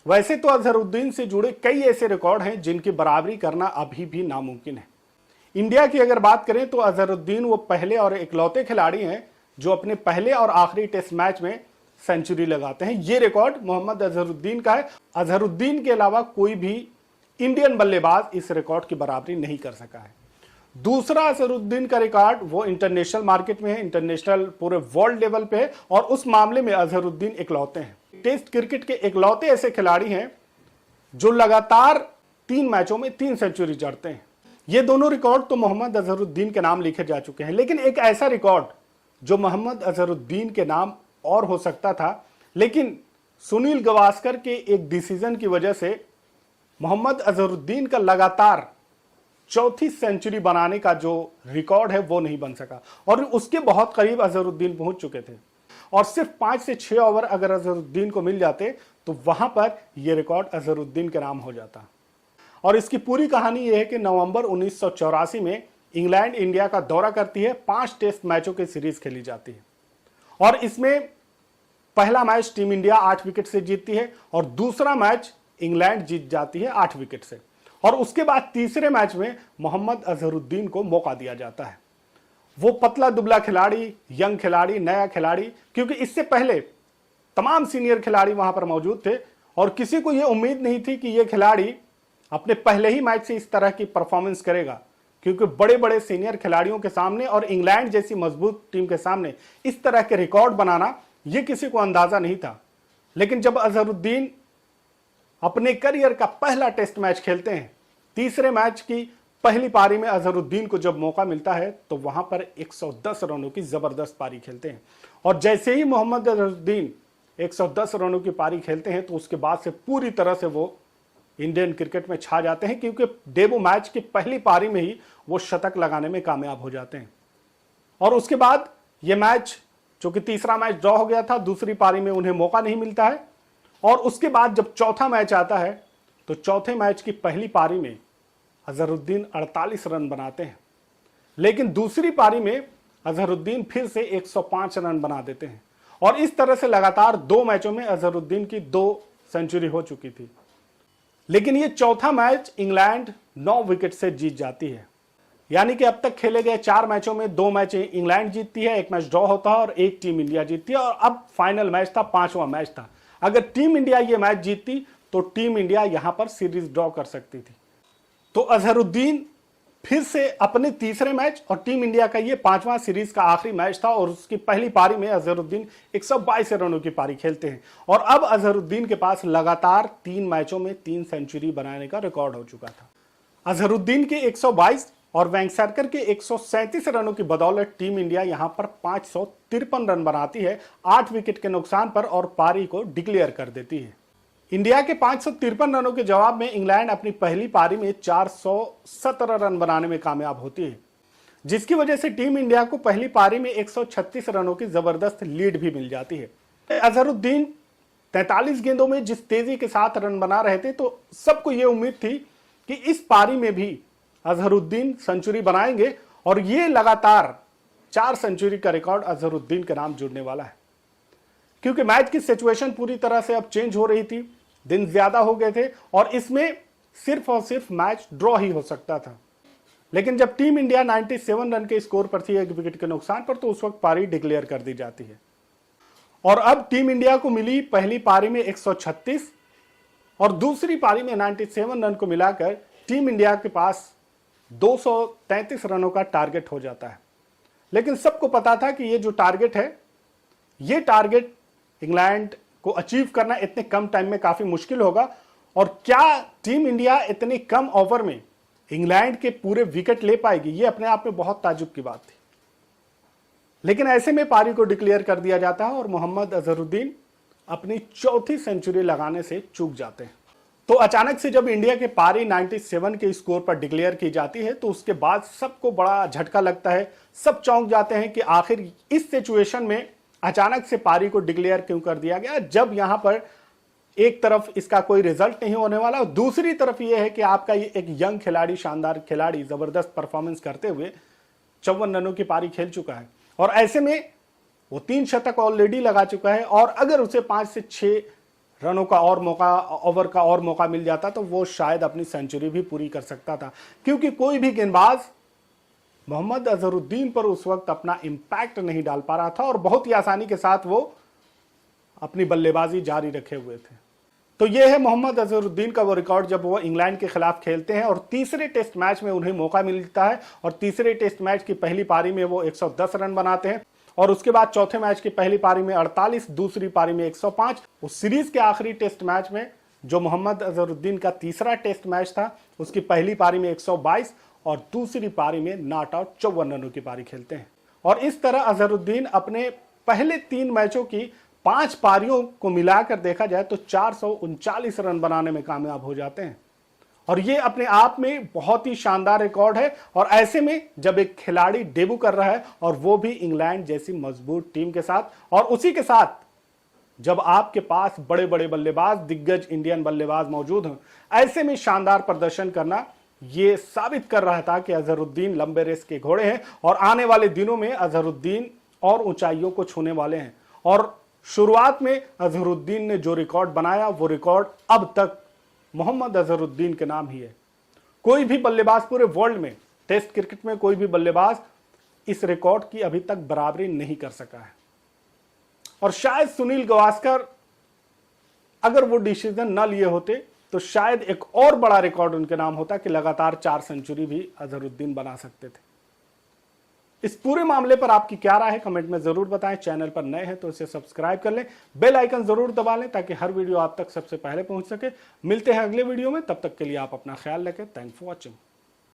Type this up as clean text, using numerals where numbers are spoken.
वैसे तो अजहरुद्दीन से जुड़े कई ऐसे रिकॉर्ड हैं जिनकी बराबरी करना अभी भी नामुमकिन है। इंडिया की अगर बात करें तो अजहरुद्दीन वो पहले और इकलौते खिलाड़ी हैं जो अपने पहले और आखिरी टेस्ट मैच में सेंचुरी लगाते हैं। ये रिकॉर्ड मोहम्मद अजहरुद्दीन का है। अजहरुद्दीन के अलावा कोई भी इंडियन बल्लेबाज इस रिकॉर्ड की बराबरी नहीं कर सका है। दूसरा अजहरुद्दीन का रिकॉर्ड वो इंटरनेशनल मार्केट में है, इंटरनेशनल पूरे वर्ल्ड लेवल पे है, और उस मामले में अजहरुद्दीन इकलौते हैं। टेस्ट क्रिकेट के इकलौते ऐसे खिलाड़ी हैं जो लगातार 3 मैचों में 3 सेंचुरी जड़ते हैं। ये दोनों रिकॉर्ड तो मोहम्मद अजहरुद्दीन के नाम लिखे जा चुके हैं, लेकिन एक ऐसा रिकॉर्ड जो मोहम्मद अजहरुद्दीन के नाम और हो सकता था, लेकिन सुनील गावस्कर के एक डिसीजन की वजह से मोहम्मद अजहरुद्दीन का लगातार चौथी सेंचुरी बनाने का जो रिकॉर्ड है वो नहीं बन सका, और उसके बहुत करीब अजहरुद्दीन पहुंच चुके थे। और सिर्फ 5 से 6 ओवर अगर अजहरुद्दीन को मिल जाते तो वहां पर यह रिकॉर्ड अजहरुद्दीन के नाम हो जाता। और इसकी पूरी कहानी यह है कि नवंबर 1984 में इंग्लैंड इंडिया का दौरा करती है। 5 टेस्ट मैचों की सीरीज खेली जाती है, और इसमें पहला मैच टीम इंडिया 8 विकेट से जीतती है, और दूसरा मैच इंग्लैंड जीत जाती है 8 विकेट से। और उसके बाद तीसरे मैच में मोहम्मद अजहरुद्दीन को मौका दिया जाता है। वो पतला दुबला खिलाड़ी, यंग खिलाड़ी, नया खिलाड़ी, क्योंकि इससे पहले तमाम सीनियर खिलाड़ी वहां पर मौजूद थे, और किसी को यह उम्मीद नहीं थी कि यह खिलाड़ी अपने पहले ही मैच से इस तरह की परफॉर्मेंस करेगा, क्योंकि बड़े बड़े सीनियर खिलाड़ियों के सामने और इंग्लैंड जैसी मजबूत टीम के सामने इस तरह के रिकॉर्ड बनाना यह किसी को अंदाजा नहीं था। लेकिन जब अजहरुद्दीन अपने करियर का पहला टेस्ट मैच खेलते हैं, तीसरे मैच की पहली पारी में अजहरुद्दीन को जब मौका मिलता है तो वहां पर 110 रनों की जबरदस्त पारी खेलते हैं। और जैसे ही मोहम्मद अजहरुद्दीन 110 रनों की पारी खेलते हैं तो उसके बाद से पूरी तरह से वो इंडियन क्रिकेट में छा जाते हैं, क्योंकि डेब्यू मैच की पहली पारी में ही वो शतक लगाने में कामयाब हो जाते हैं। और उसके बाद ये मैच, जो कि तीसरा मैच ड्रॉ हो गया था, दूसरी पारी में उन्हें मौका नहीं मिलता है। और उसके बाद जब चौथा मैच आता है तो चौथे मैच की पहली पारी में अजहरुद्दीन 48 रन बनाते हैं, लेकिन दूसरी पारी में अजहरुद्दीन फिर से 105 रन बना देते हैं। और इस तरह से लगातार 2 मैचों में अजहरुद्दीन की 2 सेंचुरी हो चुकी थी। लेकिन ये चौथा मैच इंग्लैंड 9 विकेट से जीत जाती है। यानी कि अब तक खेले गए 4 मैचों में 2 मैच इंग्लैंड जीतती है, 1 मैच ड्रॉ होता है और 1 टीम इंडिया जीतती है। और अब फाइनल मैच था, 5वां मैच था। अगर टीम इंडिया ये मैच जीतती तो टीम इंडिया यहां पर सीरीज ड्रॉ कर सकती थी। तो अजहरुद्दीन फिर से अपने तीसरे मैच और टीम इंडिया का ये 5वां सीरीज का आखिरी मैच था, और उसकी पहली पारी में अजहरुद्दीन 122 रनों की पारी खेलते हैं। और अब अजहरुद्दीन के पास लगातार 3 मैचों में 3 सेंचुरी बनाने का रिकॉर्ड हो चुका था। अजहरुद्दीन के 122 और वेंगसरकर के 137 रनों की बदौलत टीम इंडिया यहां पर 553 रन बनाती है 8 विकेट के नुकसान पर, और पारी को डिक्लेयर कर देती है। इंडिया के 553 रनों के जवाब में इंग्लैंड अपनी पहली पारी में 417 रन बनाने में कामयाब होती है, जिसकी वजह से टीम इंडिया को पहली पारी में 136 रनों की जबरदस्त लीड भी मिल जाती है। अजहरुद्दीन 43 गेंदों में जिस तेजी के साथ रन बना रहे थे, तो सबको यह उम्मीद थी कि इस पारी में भी अजहरुद्दीन सेंचुरी बनाएंगे, और ये लगातार 4 सेंचुरी का रिकॉर्ड अजहरुद्दीन के नाम जुड़ने वाला है। क्योंकि मैच की सिचुएशन पूरी तरह से अब चेंज हो रही थी, दिन ज्यादा हो गए थे, और इसमें सिर्फ और सिर्फ मैच ड्रॉ ही हो सकता था। लेकिन जब टीम इंडिया 97 रन के स्कोर पर थी 1 विकेट के नुकसान पर, तो उस वक्त पारी डिक्लेयर कर दी जाती है। और अब टीम इंडिया को मिली पहली पारी में 136 और दूसरी पारी में 97 रन को मिलाकर टीम इंडिया के पास 233 रनों का टारगेट हो जाता है। लेकिन सबको पता था कि ये जो टारगेट है, ये टारगेट इंग्लैंड को अचीव करना इतने कम टाइम में काफी मुश्किल होगा। और क्या टीम इंडिया इतने कम ओवर में इंग्लैंड के पूरे विकेट ले पाएगी, ये अपने आप में बहुत ताज्जुब की बात थी। लेकिन ऐसे में पारी को डिक्लेयर कर दिया जाता है और मोहम्मद अजहरुद्दीन अपनी चौथी सेंचुरी लगाने से चूक जाते हैं। तो अचानक से जब इंडिया के पारी 97 के स्कोर पर डिक्लेयर की जाती है, तो उसके बाद सबको बड़ा झटका लगता है। सब चौंक जाते हैं कि आखिर इस सिचुएशन में अचानक से पारी को डिक्लेयर क्यों कर दिया गया, जब यहां पर एक तरफ इसका कोई रिजल्ट नहीं होने वाला, और दूसरी तरफ यह है कि आपका ये एक यंग खिलाड़ी, शानदार खिलाड़ी, जबरदस्त परफॉर्मेंस करते हुए 54 रनों की पारी खेल चुका है, और ऐसे में वो 3 शतक ऑलरेडी लगा चुका है, और अगर उसे 5 से 6 रनों का और मौका, ओवर का और मौका मिल जाता तो वो शायद अपनी सेंचुरी भी पूरी कर सकता था, क्योंकि कोई भी गेंदबाज मोहम्मद अजहरुद्दीन पर उस वक्त अपना इंपैक्ट नहीं डाल पा रहा था और बहुत ही आसानी के साथ वो अपनी बल्लेबाजी जारी रखे हुए थे। तो ये है मोहम्मद अजहरुद्दीन का वो रिकॉर्ड जब वो इंग्लैंड के खिलाफ खेलते हैं और तीसरे टेस्ट मैच में उन्हें मौका मिलता है और तीसरे टेस्ट मैच की पहली पारी में वो 110 रन बनाते हैं और उसके बाद चौथे मैच की पहली पारी में 48, दूसरी पारी में 105। उस सीरीज के आखिरी टेस्ट मैच में जो मोहम्मद अजहरुद्दीन का तीसरा टेस्ट मैच था, उसकी पहली पारी में 122 और दूसरी पारी में नॉट आउट 54 रनों की पारी खेलते हैं। और इस तरह अजहरुद्दीन अपने पहले 3 मैचों की 5 पारियों को मिलाकर देखा जाए तो 439 रन बनाने में कामयाब हो जाते हैं और ये अपने आप में बहुत ही शानदार रिकॉर्ड है। और ऐसे में जब एक खिलाड़ी डेब्यू कर रहा है और वो भी इंग्लैंड जैसी मजबूत टीम के साथ, और उसी के साथ जब आपके पास बड़े बड़े बल्लेबाज, दिग्गज इंडियन बल्लेबाज मौजूद हैं, ऐसे में शानदार प्रदर्शन करना ये साबित कर रहा था कि अजहरुद्दीन लंबे रेस के घोड़े हैं और आने वाले दिनों में अजहरुद्दीन और ऊंचाइयों को छूने वाले हैं। और शुरुआत में अजहरुद्दीन ने जो रिकॉर्ड बनाया वो रिकॉर्ड अब तक मोहम्मद अजहरुद्दीन के नाम ही है। कोई भी बल्लेबाज पूरे वर्ल्ड में, टेस्ट क्रिकेट में कोई भी बल्लेबाज इस रिकॉर्ड की अभी तक बराबरी नहीं कर सका है। और शायद सुनील गावस्कर अगर वो डिसीजन न लिए होते तो शायद एक और बड़ा रिकॉर्ड उनके नाम होता कि लगातार 4 सेंचुरी भी अजहरुद्दीन बना सकते थे। इस पूरे मामले पर आपकी क्या राय है कमेंट में जरूर बताएं। चैनल पर नए हैं तो इसे सब्सक्राइब कर लें, बेल आइकन जरूर दबा लें ताकि हर वीडियो आप तक सबसे पहले पहुंच सके। मिलते हैं अगले वीडियो में, तब तक के लिए आप अपना ख्याल रखें। Thanks for watching.